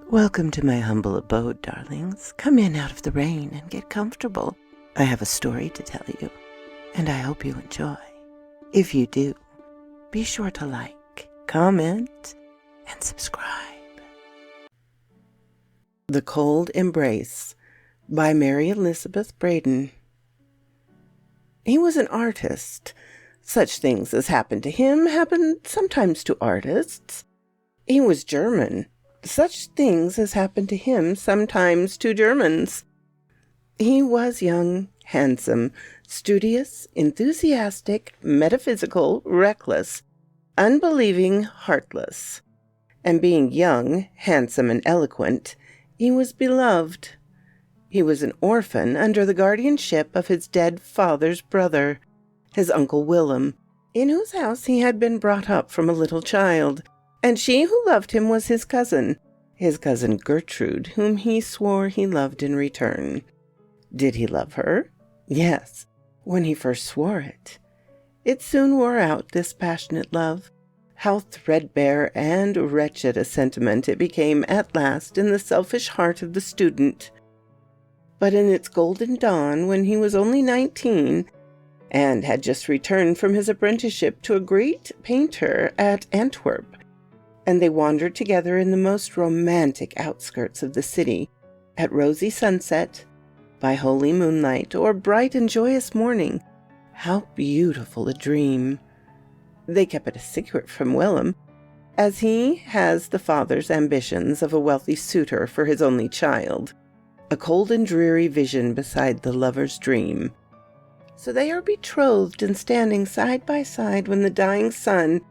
Welcome to my humble abode, darlings. Come in out of the rain and get comfortable. I have a story to tell you, and I hope you enjoy. If you do, be sure to like, comment, and subscribe. The Cold Embrace by Mary Elizabeth Braden. He was an artist. Such things as happened to him happened sometimes to artists. He was German. Such things as happened to him sometimes to Germans. He was young, handsome, studious, enthusiastic, metaphysical, reckless, unbelieving, heartless. And being young, handsome, and eloquent, he was beloved. He was an orphan under the guardianship of his dead father's brother, his Uncle Willem, in whose house he had been brought up from a little child. And she who loved him was his cousin Gertrude, whom he swore he loved in return. Did he love her? Yes, when he first swore it. It soon wore out, this passionate love. How threadbare and wretched a sentiment it became at last in the selfish heart of the student. But in its golden dawn, when he was only 19, and had just returned from his apprenticeship to a great painter at Antwerp, and they wandered together in the most romantic outskirts of the city, at rosy sunset, by holy moonlight, or bright and joyous morning. How beautiful a dream! They kept it a secret from Willem, as he has the father's ambitions of a wealthy suitor for his only child, a cold and dreary vision beside the lover's dream. So they are betrothed and standing side by side when the dying sun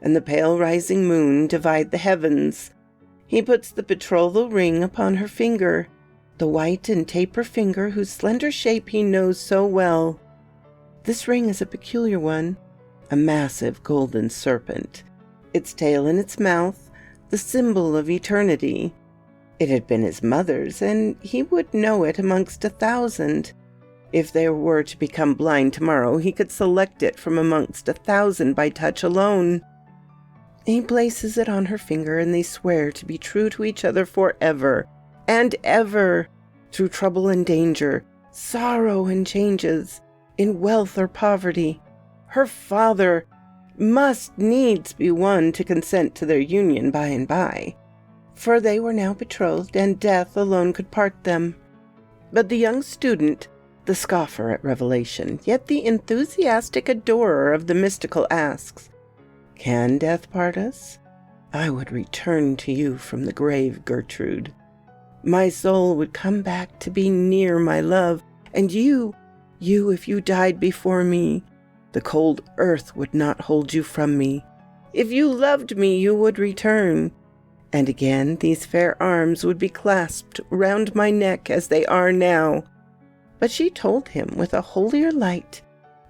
and the pale rising moon divide the heavens. He puts the betrothal ring upon her finger, the white and taper finger whose slender shape he knows so well. This ring is a peculiar one, a massive golden serpent, its tail in its mouth, the symbol of eternity. It had been his mother's, and he would know it amongst 1,000. If they were to become blind tomorrow, he could select it from amongst 1,000 by touch alone. He places it on her finger, and they swear to be true to each other forever and ever, through trouble and danger, sorrow and changes, in wealth or poverty. Her father must needs be one to consent to their union by and by, for they were now betrothed, and death alone could part them. But the young student, the scoffer at revelation, yet the enthusiastic adorer of the mystical, asks, "Can death part us? I would return to you from the grave, Gertrude. My soul would come back to be near my love, and you, if you died before me, the cold earth would not hold you from me. If you loved me, you would return, and again these fair arms would be clasped round my neck as they are now." But she told him with a holier light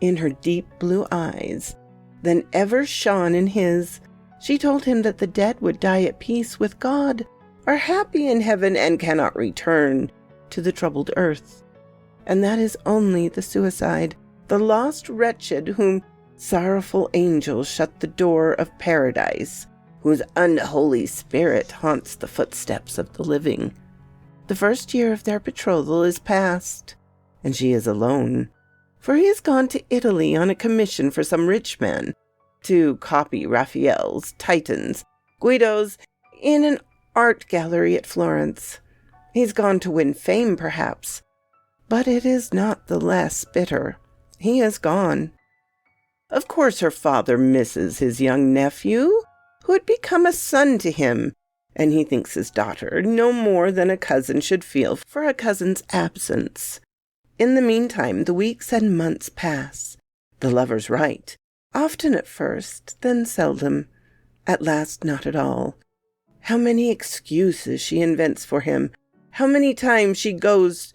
in her deep blue eyes than ever shone in his. She told him that the dead would die at peace with God, are happy in heaven, and cannot return to the troubled earth. And that is only the suicide, the lost wretched whom sorrowful angels shut the door of paradise, whose unholy spirit haunts the footsteps of the living. The first year of their betrothal is past, and she is alone, for he has gone to Italy on a commission for some rich man, to copy Raphael's Titans, Guido's, in an art gallery at Florence. He's gone to win fame, perhaps, but it is not the less bitter. He has gone. Of course her father misses his young nephew, who had become a son to him, and he thinks his daughter no more than a cousin should feel for a cousin's absence. In the meantime, the weeks and months pass. The lovers write, often at first, then seldom, at last not at all. How many excuses she invents for him! How many times she goes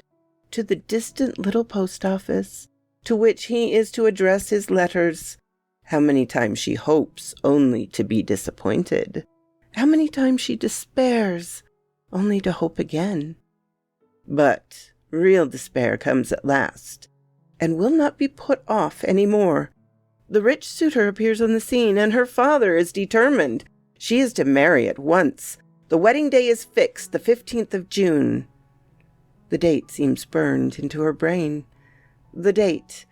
to the distant little post office, to which he is to address his letters. How many times she hopes only to be disappointed. How many times she despairs, only to hope again. But real despair comes at last, and will not be put off any more. The rich suitor appears on the scene, and her father is determined. She is to marry at once, The wedding day is fixed, the 15th of June. The date seems burned into her brain. The date,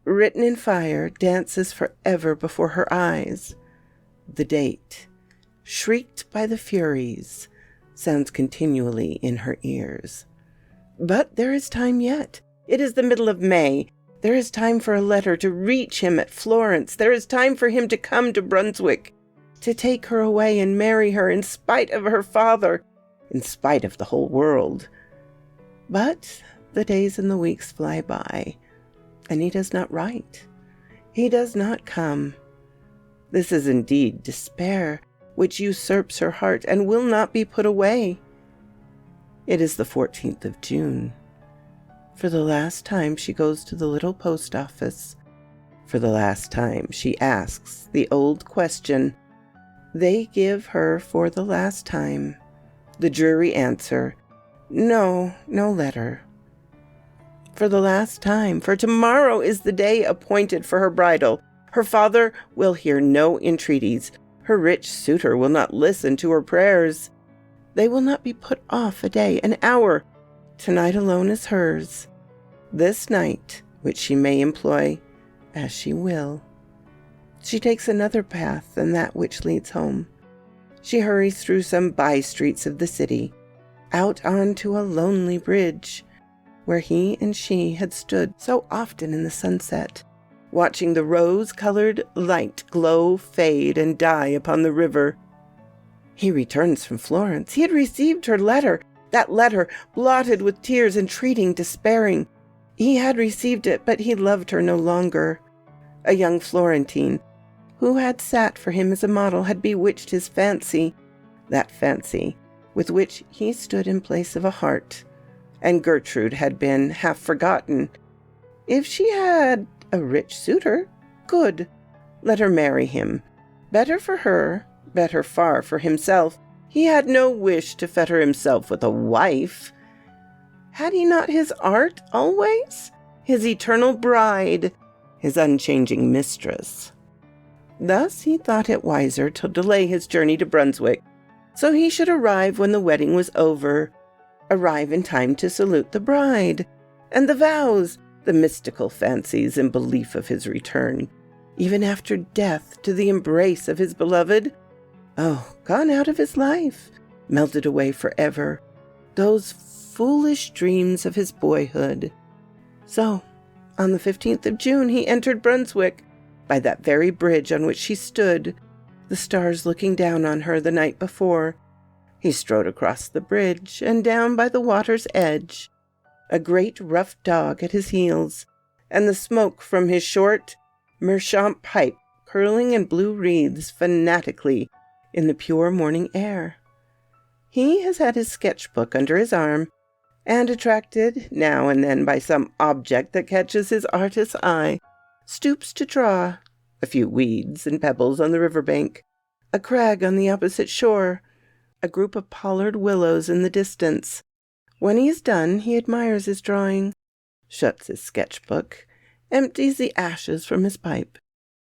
written in fire, dances forever before her eyes. The date, shrieked by the Furies, sounds continually in her ears. But there is time yet. It is the middle of May. There is time for a letter to reach him at Florence. There is time for him to come to Brunswick, to take her away and marry her in spite of her father, in spite of the whole world. But the days and the weeks fly by, and he does not write. He does not come. This is indeed despair, which usurps her heart and will not be put away. It is the 14th of June. For the last time she goes to the little post office. For the last time she asks the old question. They give her for the last time the dreary answer, no letter. For the last time, for tomorrow is the day appointed for her bridal. Her father will hear no entreaties. Her rich suitor will not listen to her prayers. They will not be put off a day, an hour. Tonight alone is hers. This night, which she may employ as she will. She takes another path than that which leads home. She hurries through some by-streets of the city, out onto a lonely bridge, where he and she had stood so often in the sunset, watching the rose-colored light glow, fade, and die upon the river. He returns from Florence. He had received her letter, that letter blotted with tears, entreating, despairing. He had received it, but he loved her no longer. A young Florentine, who had sat for him as a model, had bewitched his fancy, that fancy with which he stood in place of a heart. And Gertrude had been half forgotten. If she had a rich suitor, good. Let her marry him. Better for her, better far for himself. He had no wish to fetter himself with a wife. Had he not his art always? His eternal bride, his unchanging mistress. Thus he thought it wiser to delay his journey to Brunswick, so he should arrive when the wedding was over, arrive in time to salute the bride, and the vows, the mystical fancies and belief of his return, even after death, to the embrace of his beloved. Oh, gone out of his life, melted away forever, those foolish dreams of his boyhood. So, on the 15th of June, he entered Brunswick, by that very bridge on which she stood, the stars looking down on her the night before. He strode across the bridge and down by the water's edge, a great rough dog at his heels, and the smoke from his short meerschaum pipe curling in blue wreaths fanatically in the pure morning air. He has had his sketchbook under his arm, and, attracted now and then by some object that catches his artist's eye, stoops to draw a few weeds and pebbles on the river bank, a crag on the opposite shore, a group of pollard willows in the distance. When he is done, he admires his drawing, shuts his sketchbook, empties the ashes from his pipe,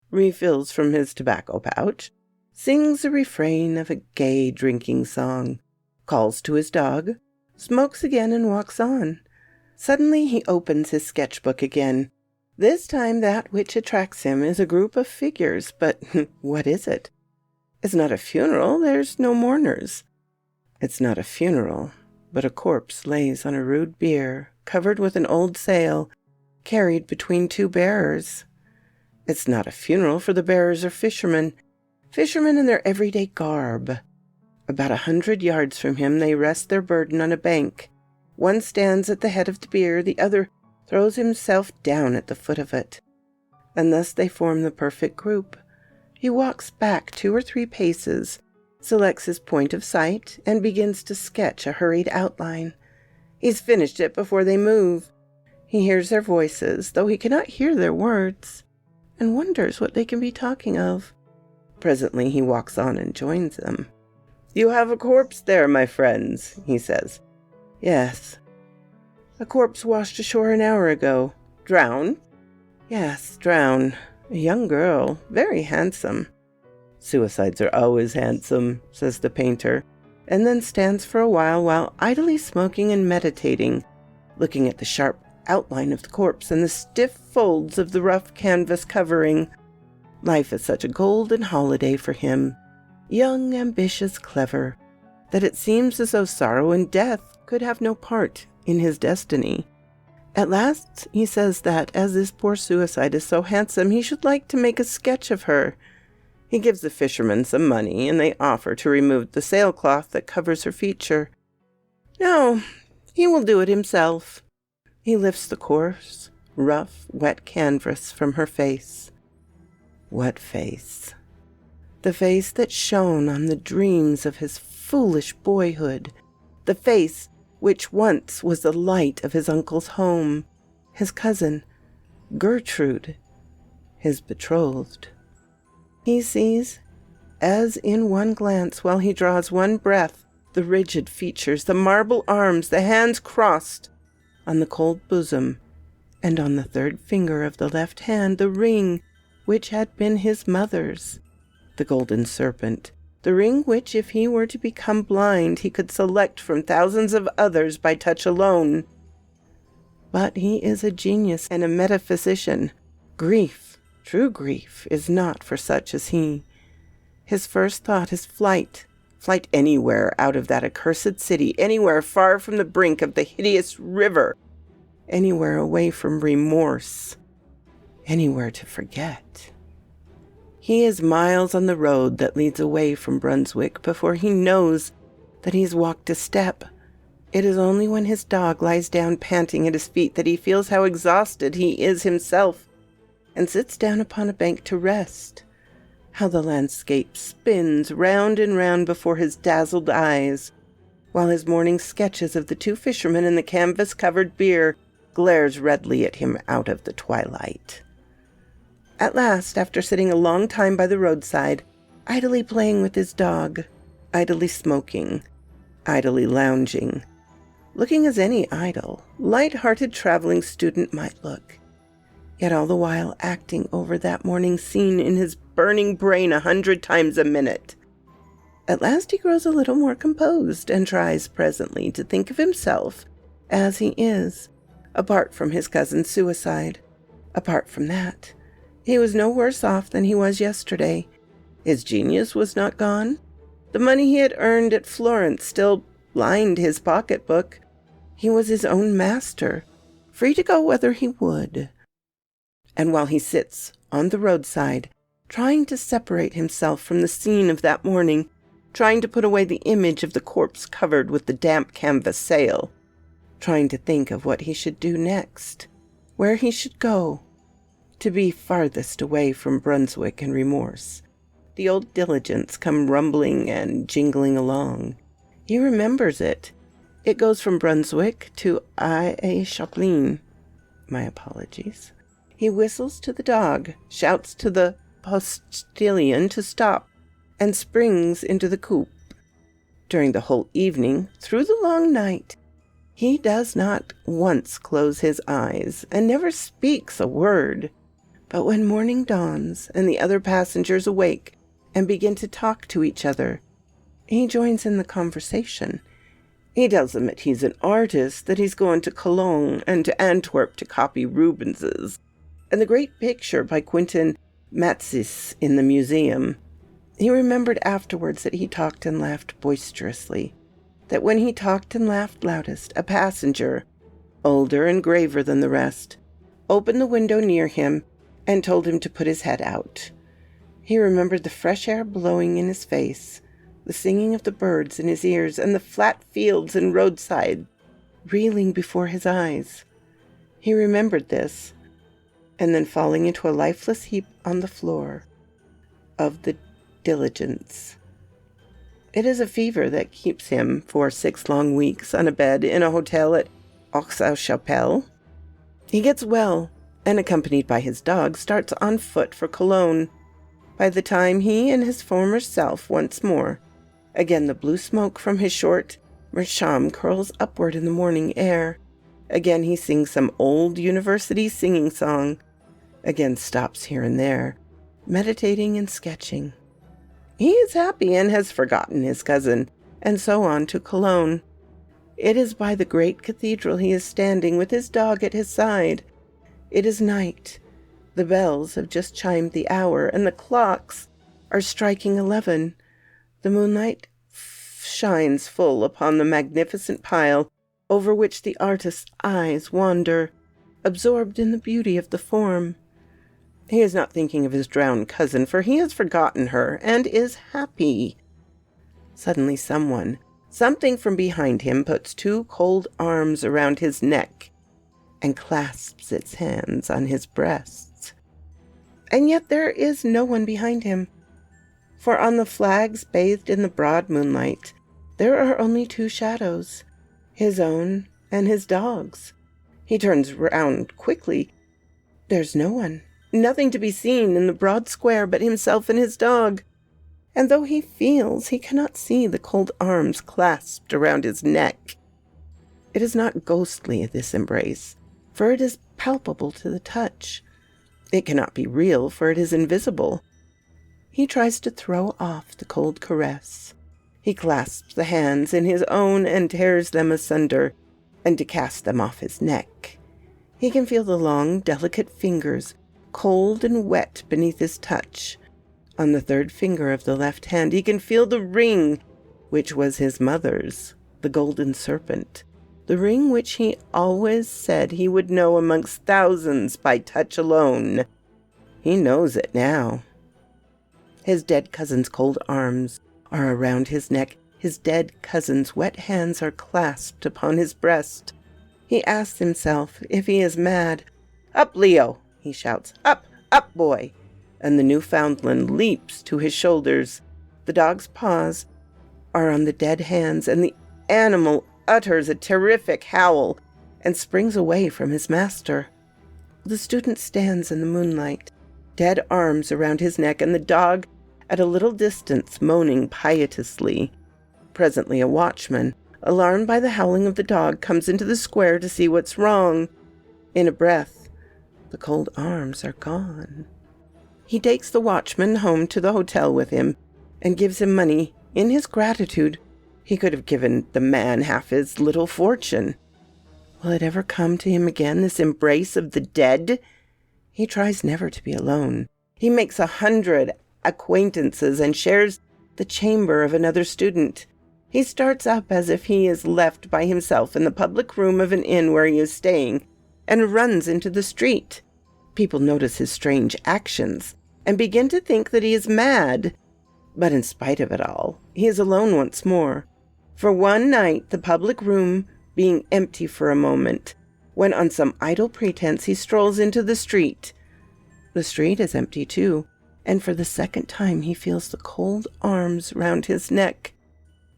refills from his tobacco pouch, sings a refrain of a gay drinking song, calls to his dog, smokes again, and walks on. Suddenly he opens his sketchbook again. This time that which attracts him is a group of figures, but what is it? It's not a funeral, there's no mourners. It's not a funeral, but a corpse lays on a rude bier, covered with an old sail, carried between two bearers. It's not a funeral, for the bearers are fishermen in their everyday garb. About 100 yards from him they rest their burden on a bank. One stands at the head of the bier, the other throws himself down at the foot of it. And thus they form the perfect group. He walks back 2 or 3 paces, selects his point of sight, and begins to sketch a hurried outline. He's finished it before they move. He hears their voices, though he cannot hear their words, and wonders what they can be talking of. Presently he walks on and joins them. "You have a corpse there, my friends," he says. "Yes." "A corpse washed ashore an hour ago." "Drowned?" "Yes, drowned. A young girl, very handsome." "Suicides are always handsome," says the painter. and then stands for a while idly smoking and meditating, looking at the sharp outline of the corpse and the stiff folds of the rough canvas covering. Life is such a golden holiday for him, young, ambitious, clever, that it seems as though sorrow and death could have no part in his destiny. At last he says that, as this poor suicide is so handsome, he should like to make a sketch of her. He gives the fishermen some money, and they offer to remove the sailcloth that covers her feature. No, he will do it himself. He lifts the coarse, rough, wet canvas from her face. What face? The face that shone on the dreams of his foolish boyhood, the face which once was the light of his uncle's home, his cousin, Gertrude, his betrothed. He sees, as in one glance, while he draws one breath, the rigid features, the marble arms, the hands crossed on the cold bosom, and on the third finger of the left hand the ring which had been his mother's, the golden serpent, the ring which, if he were to become blind, he could select from thousands of others by touch alone. But he is a genius and a metaphysician. Grief, true grief, is not for such as he. His first thought is flight anywhere out of that accursed city, anywhere far from the brink of the hideous river, anywhere away from remorse, anywhere to forget. He is miles on the road that leads away from Brunswick before he knows that he's walked a step. It is only when his dog lies down panting at his feet that he feels how exhausted he is himself, and sits down upon a bank to rest. How the landscape spins round and round before his dazzled eyes, while his morning sketches of the two fishermen and the canvas-covered bier glares redly at him out of the twilight. At last, after sitting a long time by the roadside, idly playing with his dog, idly smoking, idly lounging, looking as any idle, light-hearted traveling student might look, yet all the while acting over that morning scene in his burning brain 100 times a minute. At last he grows a little more composed, and tries presently to think of himself as he is, apart from his cousin's suicide. Apart from that, he was no worse off than he was yesterday. His genius was not gone. The money he had earned at Florence still lined his pocketbook. He was his own master, free to go whither he would. And while he sits on the roadside, trying to separate himself from the scene of that morning, trying to put away the image of the corpse covered with the damp canvas sail, trying to think of what he should do next, where he should go, to be farthest away from Brunswick and remorse, the old diligence come rumbling and jingling along. He remembers it. It goes from Brunswick to Aix-les-Chapelain. My apologies. He whistles to the dog, shouts to the postilion to stop, and springs into the coupe. During the whole evening, through the long night, he does not once close his eyes, and never speaks a word. But when morning dawns, and the other passengers awake and begin to talk to each other, he joins in the conversation. He tells them that he's an artist, that he's going to Cologne and to Antwerp to copy Rubens's, and the great picture by Quentin Matsys in the museum. He remembered afterwards that he talked and laughed boisterously, that when he talked and laughed loudest, a passenger, older and graver than the rest, opened the window near him and told him to put his head out. He remembered the fresh air blowing in his face, the singing of the birds in his ears, and the flat fields and roadside reeling before his eyes. He remembered this, and then falling into a lifeless heap on the floor of the diligence. It is a fever that keeps him for 6 long weeks on a bed in a hotel at Aix-la-Chapelle. He gets well, and accompanied by his dog, starts on foot for Cologne. By the time he and his former self once more, again the blue smoke from his short meerschaum curls upward in the morning air. Again he sings some old university singing song. Again stops here and there, meditating and sketching. He is happy and has forgotten his cousin and so on to Cologne. It is by the great cathedral he is standing with his dog at his side. It is night. The bells have just chimed the hour, and the clocks are striking 11. The moonlight shines full upon the magnificent pile over which the artist's eyes wander, absorbed in the beauty of the form. He is not thinking of his drowned cousin, for he has forgotten her and is happy. Suddenly something from behind him puts 2 cold arms around his neck and clasps its hands on his breasts. And yet there is no one behind him, for on the flags bathed in the broad moonlight, there are only 2 shadows, his own and his dog's. He turns round quickly. There's no one, nothing to be seen in the broad square but himself and his dog. And though he feels, he cannot see the cold arms clasped around his neck. It is not ghostly, this embrace, for it is palpable to the touch. It cannot be real, for it is invisible. He tries to throw off the cold caress. He clasps the hands in his own and tears them asunder, and to cast them off his neck. He can feel the long, delicate fingers, cold and wet beneath his touch. On the 3rd finger of the left hand he can feel the ring, which was his mother's, the golden serpent, the ring which he always said he would know amongst thousands by touch alone. He knows it now. His dead cousin's cold arms are around his neck. His dead cousin's wet hands are clasped upon his breast. He asks himself if he is mad. "Up, Leo!" he shouts. "Up, up, boy!" And the Newfoundland leaps to his shoulders. The dog's paws are on the dead hands, and the animal utters a terrific howl and springs away from his master. The student stands in the moonlight, dead arms around his neck, and the dog at a little distance, moaning piteously. Presently a watchman, alarmed by the howling of the dog, comes into the square to see what's wrong. In a breath, the cold arms are gone. He takes the watchman home to the hotel with him and gives him money. In his gratitude, he could have given the man half his little fortune. Will it ever come to him again, this embrace of the dead? He tries never to be alone. He makes 100 acquaintances and shares the chamber of another student. He starts up as if he is left by himself in the public room of an inn where he is staying, and runs into the street. People notice his strange actions and begin to think that he is mad. But in spite of it all, he is alone once more. For one night, the public room being empty for a moment, when on some idle pretense he strolls into the street. The street is empty too, and for the 2nd time he feels the cold arms round his neck.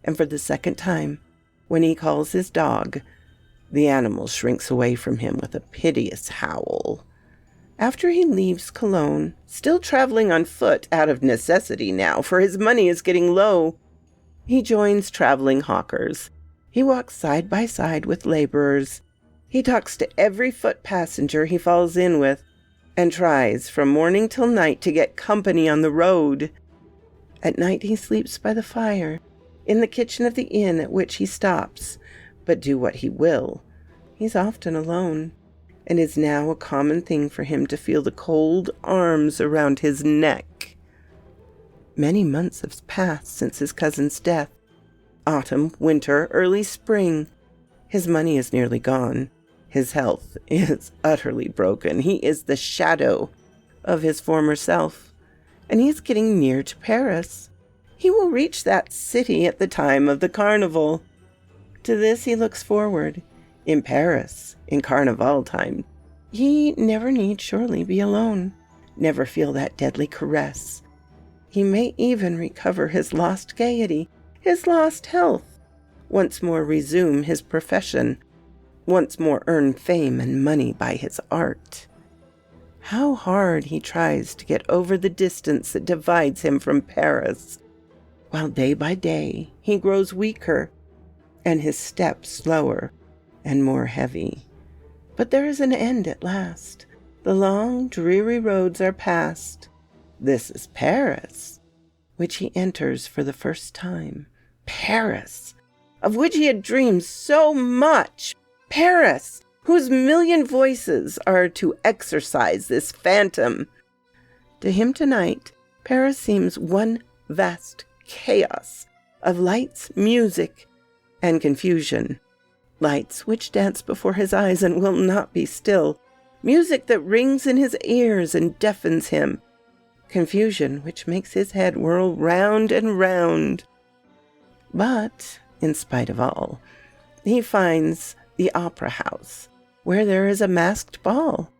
And for the 2nd time, when he calls his dog, the animal shrinks away from him with a piteous howl. After he leaves Cologne, still traveling on foot out of necessity now, for his money is getting low, he joins traveling hawkers. He walks side by side with laborers. He talks to every foot passenger he falls in with, and tries from morning till night to get company on the road. At night he sleeps by the fire, in the kitchen of the inn at which he stops, but do what he will, he's often alone. And is now a common thing for him to feel the cold arms around his neck. Many months have passed since his cousin's death. Autumn, winter, early spring. His money is nearly gone. His health is utterly broken. He is the shadow of his former self. And he is getting near to Paris. He will reach that city at the time of the carnival. To this he looks forward. In Paris, in Carnival time, he never need surely be alone, never feel that deadly caress. He may even recover his lost gaiety, his lost health, once more resume his profession, once more earn fame and money by his art. How hard he tries to get over the distance that divides him from Paris, while day by day he grows weaker and his step slower and more heavy. But there is an end at last. The long, dreary roads are past. This is Paris, which he enters for the first time, Paris, of which he had dreamed so much. Paris, whose million voices are to exorcise this phantom. To him tonight, Paris seems one vast chaos of lights, music, and confusion. Lights which dance before his eyes and will not be still. Music that rings in his ears and deafens him. Confusion which makes his head whirl round and round. But, in spite of all, he finds the opera house, where there is a masked ball.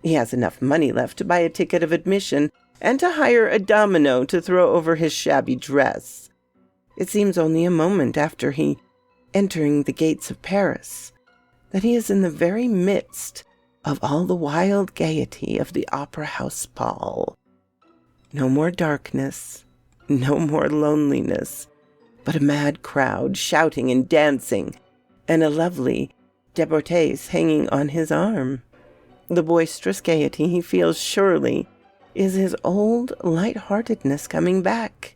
He has enough money left to buy a ticket of admission and to hire a domino to throw over his shabby dress. It seems only a moment after he entering the gates of Paris that he is in the very midst of all the wild gaiety of the opera house ball. No more darkness, no more loneliness, but a mad crowd shouting and dancing, and a lovely deportesse hanging on his arm. The boisterous gaiety he feels surely is his old light-heartedness coming back.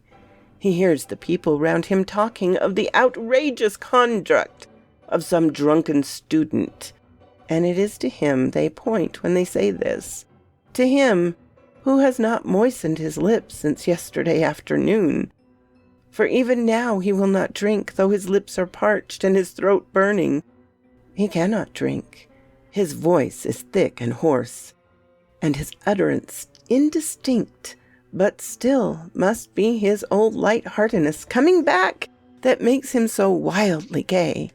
He hears the people round him talking of the outrageous conduct of some drunken student, and it is to him they point when they say this, to him who has not moistened his lips since yesterday afternoon. For even now he will not drink, though his lips are parched and his throat burning. He cannot drink. His voice is thick and hoarse, and his utterance indistinct, but still must be his old light-heartedness coming back that makes him so wildly gay.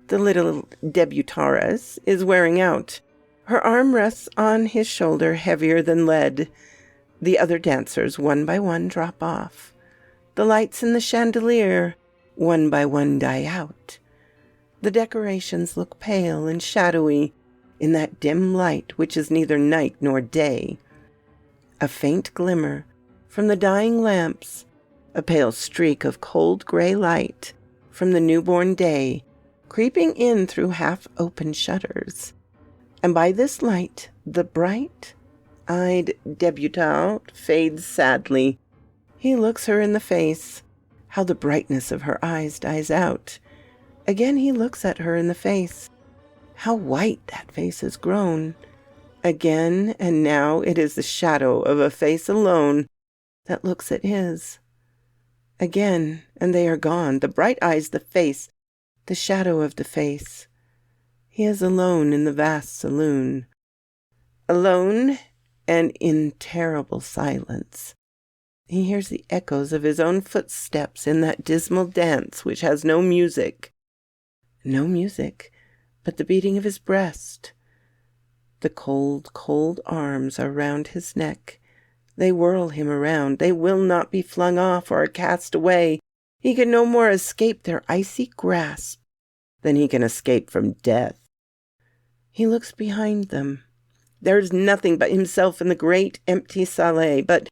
The little debutante is wearing out. Her arm rests on his shoulder heavier than lead. The other dancers, one by one, drop off. The lights in the chandelier, one by one, die out. The decorations look pale and shadowy in that dim light which is neither night nor day. A faint glimmer from the dying lamps, a pale streak of cold gray light from the newborn day, creeping in through half-open shutters. And by this light the bright-eyed debutante fades sadly. He looks her in the face. How the brightness of her eyes dies out. Again he looks at her in the face. How white that face has grown. Again, and now it is the shadow of a face alone that looks at his. Again, and they are gone, the bright eyes, the face, the shadow of the face. He is alone in the vast saloon. Alone and in terrible silence. He hears the echoes of his own footsteps in that dismal dance which has no music. No music, but the beating of his breast. The cold, cold arms are round his neck. They whirl him around. They will not be flung off or cast away. He can no more escape their icy grasp than he can escape from death. He looks behind them. There is nothing but himself in the great empty salle, but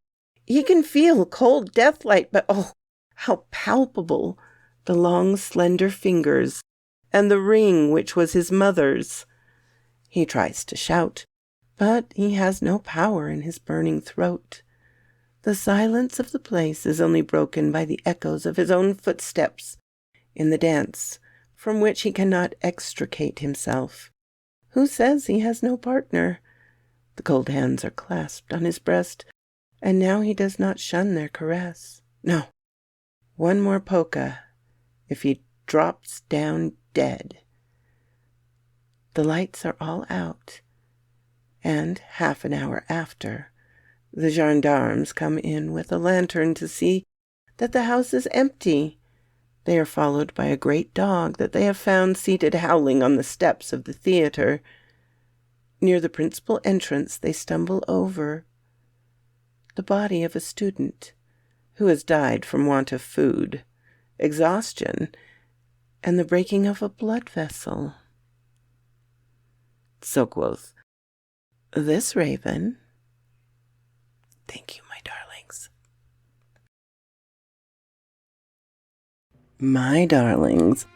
he can feel cold deathlight, but oh, how palpable the long, slender fingers and the ring which was his mother's. He tries to shout, but he has no power in his burning throat. The silence of the place is only broken by the echoes of his own footsteps in the dance, from which he cannot extricate himself. Who says he has no partner? The cold hands are clasped on his breast, and now he does not shun their caress. No, one more polka, if he drops down dead. The lights are all out, and half an hour after, the gendarmes come in with a lantern to see that the house is empty. They are followed by a great dog that they have found seated howling on the steps of the theater. Near the principal entrance they stumble over the body of a student who has died from want of food, exhaustion, and the breaking of a blood vessel. So quoth this raven. Thank you, my darlings. My darlings,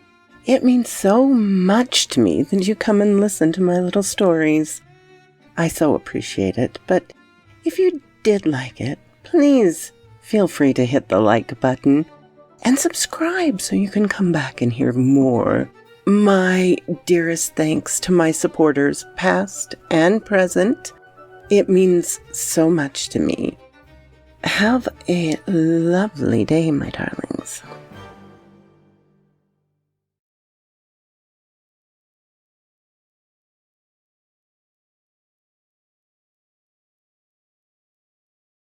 it means so much to me that you come and listen to my little stories. I so appreciate it, but if you did like it, please feel free to hit the like button and subscribe so you can come back and hear more. My dearest thanks to my supporters, past and present. It means so much to me. Have a lovely day, my darlings.